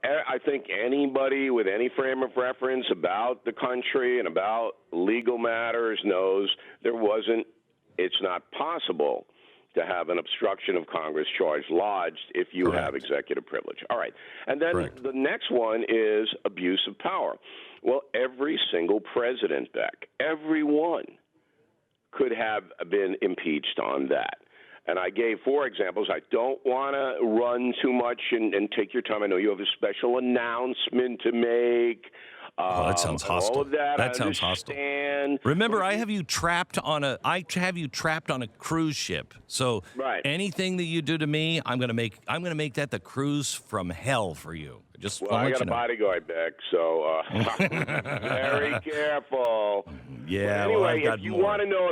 I think anybody with any frame of reference about the country and about legal matters knows it's not possible to have an obstruction of Congress charge lodged if you have executive privilege. All right. And then the next one is abuse of power. Well, every single president, Beck, every one could have been impeached on that. And I gave 4 examples. I don't want to run too much and take your time. I know you have a special announcement to make. That sounds hostile. All of that. That sounds hostile. Remember, I have you trapped on a cruise ship. So anything that you do to me, I'm going to make that the cruise from hell for you. I got a bodyguard, Beck, so very careful. Yeah. Well, anyway, I've got if you more. want to know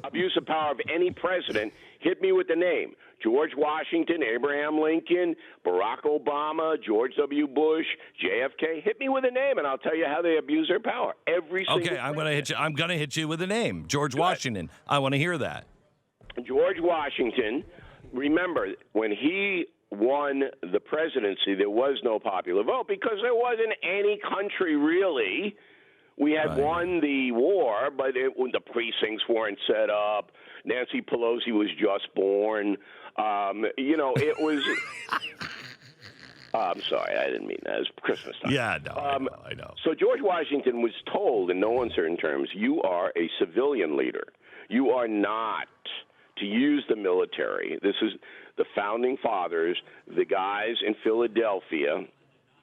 abuse of power of any president, hit me with the name. George Washington, Abraham Lincoln, Barack Obama, George W. Bush, JFK. Hit me with a name, and I'll tell you how they abuse their power. Every single Okay, I'm going to hit you with a name. George Washington. I want to hear that. George Washington, remember, when he won the presidency, there was no popular vote because there wasn't any country really. We had won the war, but the precincts weren't set up. Nancy Pelosi was just born. It was. I'm sorry, I didn't mean that. It's Christmas time. Yeah, no, I know. So George Washington was told in no uncertain terms, you are a civilian leader. You are not to use the military. This is the founding fathers, the guys in Philadelphia.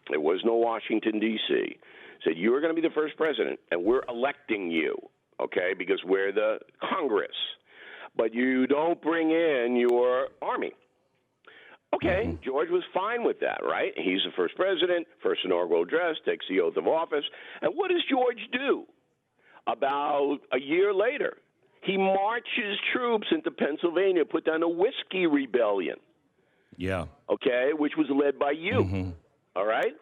There was no Washington, D.C., said, you are going to be the first president, and we're electing you, okay, because we're the Congress. But you don't bring in your army. Okay, George was fine with that, right? He's the first president, first inaugural address, takes the oath of office. And what does George do? About a year later, he marches troops into Pennsylvania, put down a whiskey rebellion. Yeah. Okay, which was led by you. All right?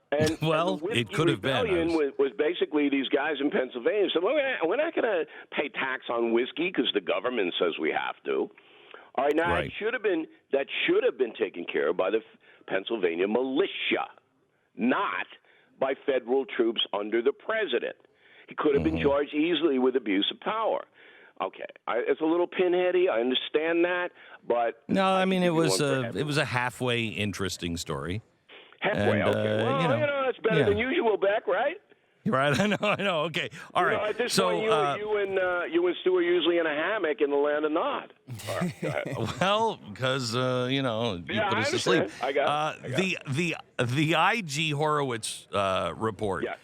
And well, and it could have been. Rebellion was basically these guys in Pennsylvania said, we're not going to pay tax on whiskey because the government says we have to. All right, now that should have been taken care of by the Pennsylvania militia, not by federal troops under the president. He could have been charged easily with abuse of power. Okay, it's a little pinheady. I understand that, but no, I mean it was a halfway interesting story. Halfway, and, okay. Well, that's better than usual, Beck, right? Right, I know. Okay, all right. At this point, you and Stu are usually in a hammock in the land of Nod. All right, go ahead. Well, because you put us to sleep. I got the IG Horowitz report. Yes.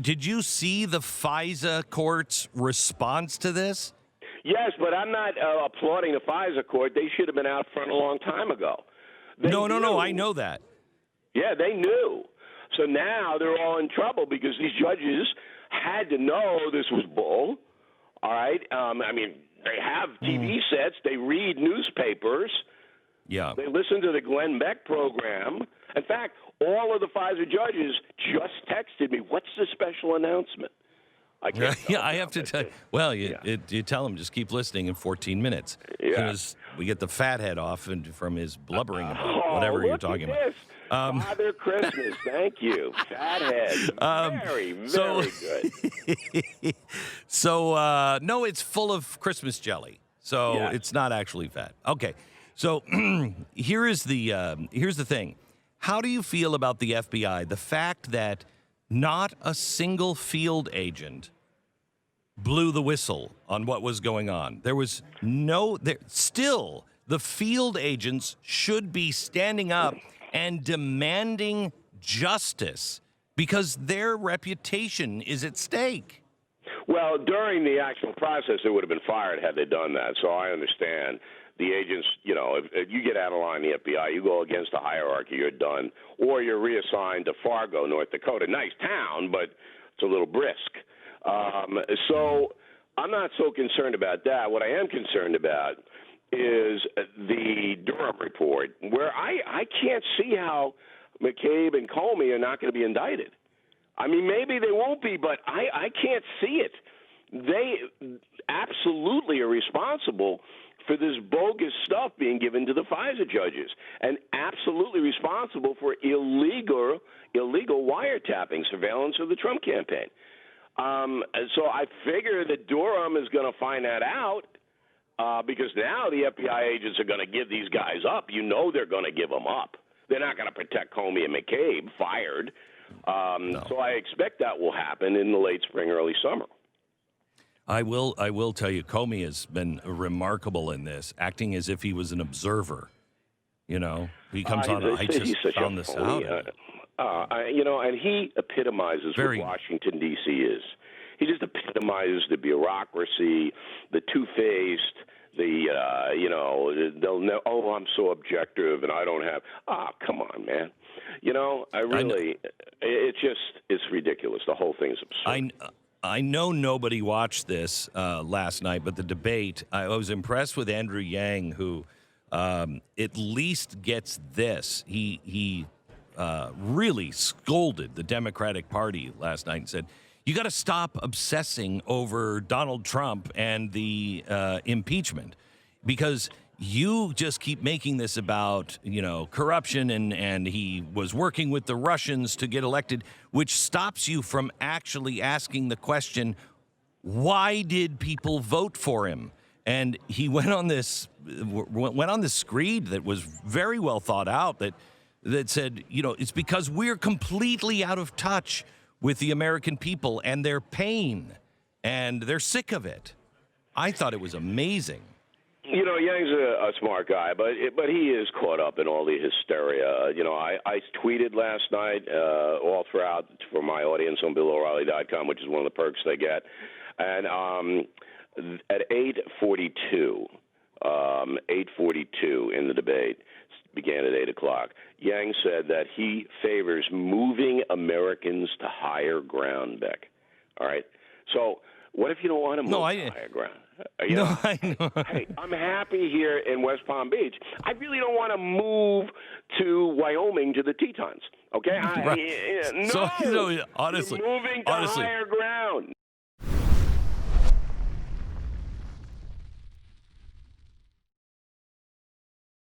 Did you see the FISA court's response to this? Yes, but I'm not applauding the FISA court. They should have been out front a long time ago. No, I know that. Yeah, they knew. So now they're all in trouble because these judges had to know this was bull. All right. They have TV sets. They read newspapers. Yeah. They listen to the Glenn Beck program. In fact, all of the FISA judges just texted me, what's the special announcement? I can't I have to tell you. Well, you tell him just keep listening in 14 minutes. Yeah. Because we get the fathead off from his blubbering about whatever you're talking about. Father Christmas, thank you. Fathead. Very good. So, no, it's full of Christmas jelly. So it's not actually fat. Okay. So here's the thing. How do you feel about the FBI? The fact that not a single field agent blew the whistle on what was going on. Still, the field agents should be standing up and demanding justice because their reputation is at stake. Well, during the actual process, they would have been fired had they done that. So I understand the agents, if you get out of line, the FBI, you go against the hierarchy, you're done. Or you're reassigned to Fargo, North Dakota. Nice town, but it's a little brisk. So I'm not so concerned about that. What I am concerned about is the Durham report, where I can't see how McCabe and Comey are not going to be indicted. I mean, maybe they won't be, but I can't see it. They absolutely are responsible for this bogus stuff being given to the FISA judges, and absolutely responsible for illegal wiretapping, surveillance of the Trump campaign. So I figure that Durham is going to find that out because now the FBI agents are going to give these guys up. You know they're going to give them up. They're not going to protect Comey and McCabe, fired. No. So I expect that will happen in the late spring, early summer. I will tell you, Comey has been remarkable in this, acting as if he was an observer. You know, he comes on. I just found this out. And he epitomizes what Washington, D.C. is. He just epitomizes the bureaucracy, the two-faced, they'll know, oh, I'm so objective and I don't have, come on, man. It's ridiculous. The whole thing is absurd. I know nobody watched this last night, but the debate, I was impressed with Andrew Yang, who at least gets this. He really scolded the Democratic Party last night and said, you got to stop obsessing over Donald Trump and the impeachment, because you just keep making this about, corruption and he was working with the Russians to get elected, which stops you from actually asking the question, why did people vote for him? And he went on this screed that was very well thought out that said, it's because we're completely out of touch with the American people and their pain, and they're sick of it. I thought it was amazing. Yang's a smart guy, but he is caught up in all the hysteria. I tweeted last night all throughout for my audience on BillO'Reilly.com, which is one of the perks they get. And at 8:42 in the debate, began at 8 o'clock, Yang said that he favors moving Americans to higher ground, Beck. All right? So what if you don't want to move to higher ground? I know. Hey, I'm happy here in West Palm Beach. I really don't want to move to Wyoming to the Tetons. Okay? Right. Honestly, you're moving to higher ground.